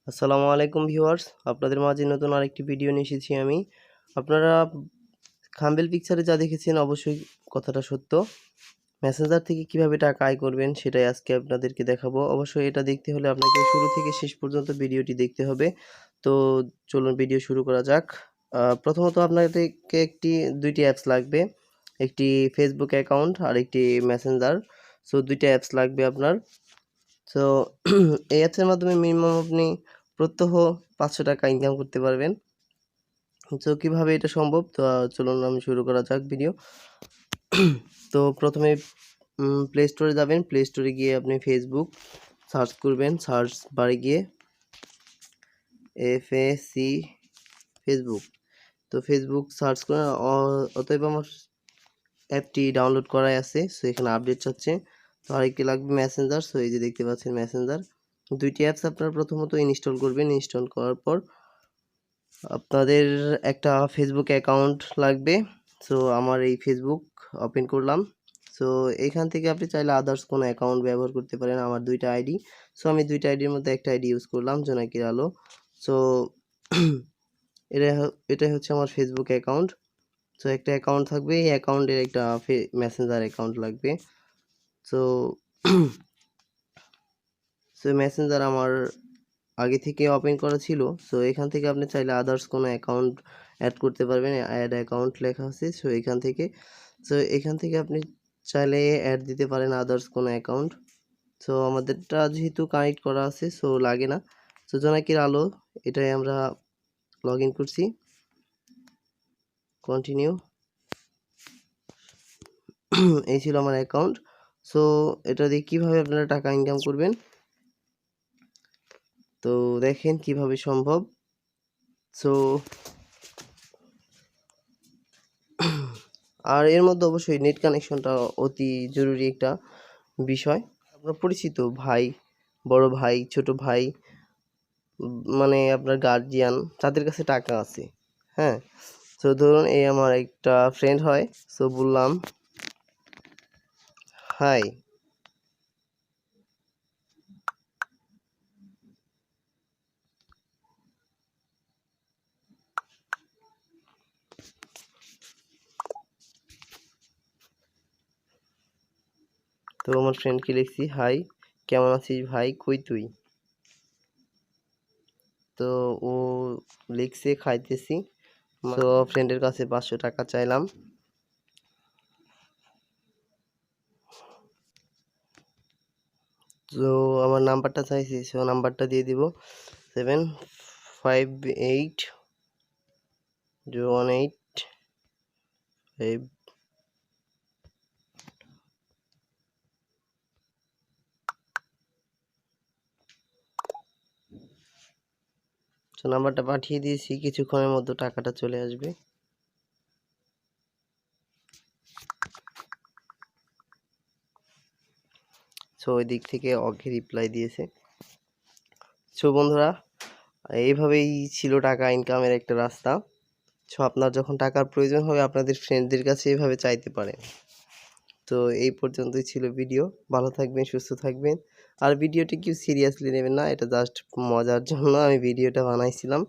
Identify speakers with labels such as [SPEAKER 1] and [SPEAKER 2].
[SPEAKER 1] আসসালামু আলাইকুম ভিউয়ার্স, আপনাদের মাঝে নতুন আরেকটি ভিডিও নিয়ে এসেছি আমি। আপনারা থাম্বনেল পিকচারে যা দেখেছেন অবশ্যই কথাটা সত্য। মেসেঞ্জার থেকে কিভাবে টাকা আয় করবেন সেটাই আজকে আপনাদেরকে দেখাবো। অবশ্যই এটা দেখতে হলে আপনাকে শুরু থেকে শেষ পর্যন্ত ভিডিওটি দেখতে হবে। তো চলুন ভিডিও শুরু করা যাক। প্রথমত আপনাদেরকে ২টি অ্যাপস লাগবে। একটি ফেসবুক অ্যাকাউন্ট আর একটি মেসেঞ্জার। সো ২টা অ্যাপস লাগবে আপনার। সো এই অ্যাপসের মাধ্যমে মিনিমাম আপনি প্রত্যহ ৳৫০০ ইনকাম করতে পারবেন। তো কিভাবে এটা সম্ভব? তো চলুন আমি শুরু করা যাক ভিডিও। তো প্রথমে প্লে স্টোরে যাবেন। প্লে স্টোরে গিয়ে আপনি ফেসবুক সার্চ করবেন। সার্চ বারে গিয়ে FAC ফেসবুক। তো ফেসবুক সার্চ করে অতএব আমার অ্যাপটি ডাউনলোড করাই আছে। সো এখানে আপডেট চাচ্ছে। তো আরেকটি লাগবে মেসেঞ্জার। সো এই যে দেখতে পাচ্ছেন মেসেঞ্জার। ২টি অ্যাপস আপনারা প্রথমত ইনস্টল করবেন। ইনস্টল করার পর আপনাদের একটা ফেসবুক অ্যাকাউন্ট লাগবে। সো আমার এই ফেসবুক ওপেন করলাম। সো এখান থেকে আপনি চাইলে আদার্স কোনো অ্যাকাউন্ট ব্যবহার করতে পারেন। আমার ২টা আইডি। সো আমি ২টা আইডির মধ্যে একটা আইডি ইউজ করলাম জোনাকির আলো। সো এটাই হচ্ছে আমার ফেসবুক অ্যাকাউন্ট। সো একটা অ্যাকাউন্ট থাকবে। এই অ্যাকাউন্টের একটা মেসেঞ্জার অ্যাকাউন্ট লাগবে। সো মেসেঞ্জার আমার আগে থেকে ওপেন করা ছিল। সো এখান থেকে আপনি চাইলে আদার্স কোনো অ্যাকাউন্ট অ্যাড করতে পারবেন। অ্যাড অ্যাকাউন্ট লেখা আছে। সো এখান থেকে আপনি চাইলে অ্যাড দিতে পারেন আদার্স কোনো অ্যাকাউন্ট। সো আমাদেরটা যেহেতু কানেক্ট করা আছে সো লাগে না। সো জোনাকির আলো এটাই আমরা লগ ইন করছি। কন্টিনিউ। এই ছিল আমার অ্যাকাউন্ট। সো এটা দিয়ে কীভাবে আপনারা টাকা ইনকাম করবেন তো দেখেন কিভাবে সম্ভব। সো আর এর মধ্যে অবশ্যই নেট কানেকশনটা অতি জরুরি একটা বিষয়। আপনার পরিচিত ভাই, বড় ভাই, ছোট ভাই মানে আপনার গার্জিয়ান তাদের কাছে টাকা আছে, হ্যাঁ? সো ধরুন এই আমার একটা ফ্রেন্ড হয়। সো বললাম হাই। তো আমার ফ্রেন্ডকে লিখছি হাই, কেমন আছিস ভাই, কই তুই? তো ও লিখছে খাইতেছি। তো ফ্রেন্ডের কাছে ৫০০ টাকা চাইলাম। তো আমার নাম্বারটা চাইছি। সো নাম্বারটা দিয়ে দিব 7580185। তো নাম্বারটা পাঠিয়ে দিয়েছি। কিছুক্ষণের মধ্যে টাকাটা চলে আসবে। সো ওই দিক থেকে ওকে রিপ্লাই দিয়েছে। সো বন্ধুরা এইভাবেই ছিল টাকা ইনকামের একটা রাস্তা। সো আপনার যখন টাকার প্রয়োজন হবে আপনাদের ফ্রেন্ডদের কাছে এভাবে চাইতে পারেন। তো এই পর্যন্তই ছিল ভিডিও। ভালো থাকবেন, সুস্থ থাকবেন। আর ভিডিওটি কেউ সিরিয়াসলি নেবেন না। এটা জাস্ট মজার জন্য আমি ভিডিওটা বানাইছিলাম।